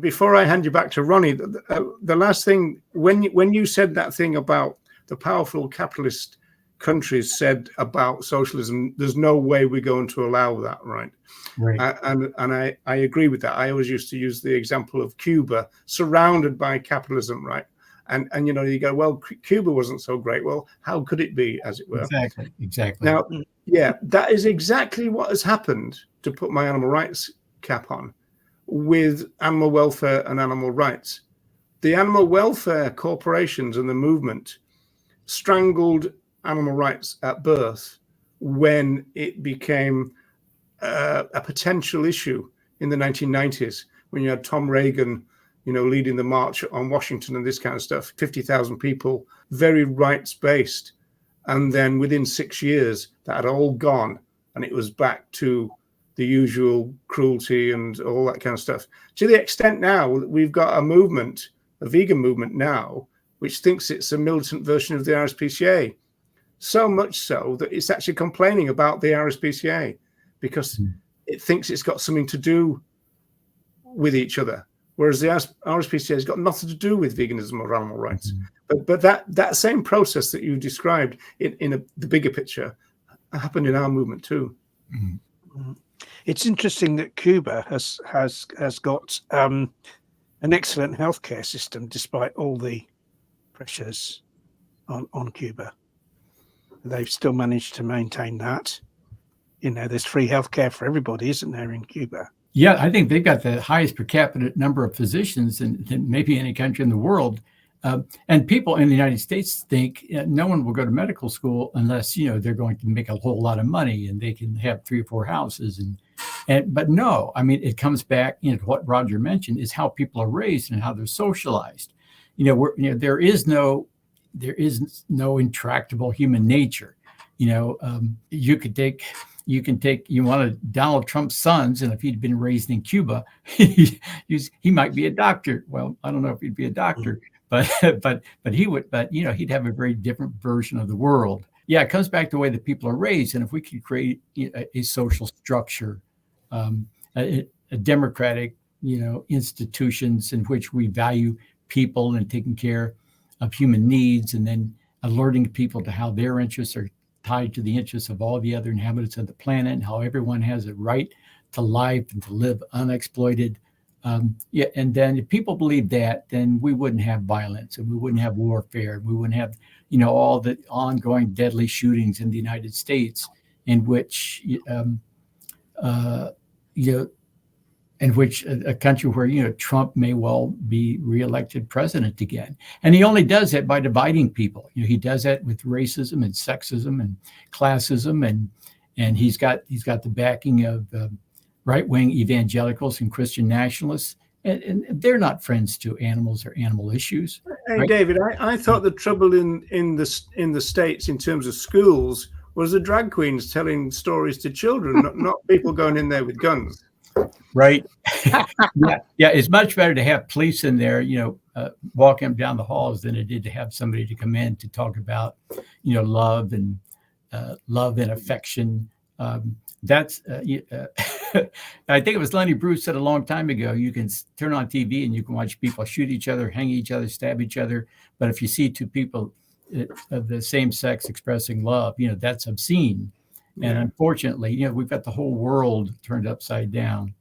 Before I hand you back to Ronnie, the last thing, when you said that thing about the powerful capitalist countries said about socialism, there's no way we're going to allow that, right? Right. And I agree with that. I always used to use the example of Cuba surrounded by capitalism, right? And you know, you go, well, Cuba wasn't so great. Well, how could it be, as it were? Exactly. Now, yeah, that is exactly what has happened, to put my animal rights cap on, with animal welfare and animal rights. The animal welfare corporations and the movement strangled animal rights at birth when it became a potential issue in the 1990s, when you had Tom Reagan, you know, leading the march on Washington and this kind of stuff, 50,000 people, very rights-based. And then within 6 years, that had all gone, and it was back to the usual cruelty and all that kind of stuff. To the extent now we've got a movement, a vegan movement now, which thinks it's a militant version of the RSPCA. So much so that it's actually complaining about the RSPCA because it thinks it's got something to do with each other. Whereas the RSPCA has got nothing to do with veganism or animal rights. But that same process that you described in the bigger picture happened in our movement too. It's interesting that Cuba has got an excellent healthcare system despite all the pressures on Cuba. They've still managed to maintain that. You know, there's free healthcare for everybody, isn't there, in Cuba? Yeah, I think they've got the highest per capita number of physicians than maybe any country in the world. And people in the United States think no one will go to medical school unless, you know, they're going to make a whole lot of money and they can have 3 or 4 houses. But no, I mean, it comes back, you know, to what Roger mentioned is how people are raised and how they're socialized. There is no intractable human nature. You can take one of Donald Trump's sons, and if he'd been raised in Cuba, he might be a doctor. Well, I don't know if he'd be a doctor, but he would. But you know, he'd have a very different version of the world. Yeah, it comes back to the way that people are raised, and if we could create a social structure, a democratic, institutions in which we value people and taking care of human needs, and then alerting people to how their interests are tied to the interests of all the other inhabitants of the planet, and how everyone has a right to life and to live unexploited. And then if people believe that, then we wouldn't have violence, and we wouldn't have warfare. We wouldn't have, all the ongoing deadly shootings in the United States, in which, in which a country where, Trump may well be reelected president again. And he only does that by dividing people. He does that with racism and sexism and classism. And he's got the backing of right-wing evangelicals and Christian nationalists. And they're not friends to animals or animal issues. Hey, right? David, I thought the trouble in the States in terms of schools was the drag queens telling stories to children, not people going in there with guns. Right. Yeah. It's much better to have police in there, walking them down the halls than it did to have somebody to come in to talk about, love and affection. That's I think it was Lenny Bruce said a long time ago, you can turn on TV and you can watch people shoot each other, hang each other, stab each other. But if you see two people of the same sex expressing love, that's obscene. And unfortunately, we've got the whole world turned upside down.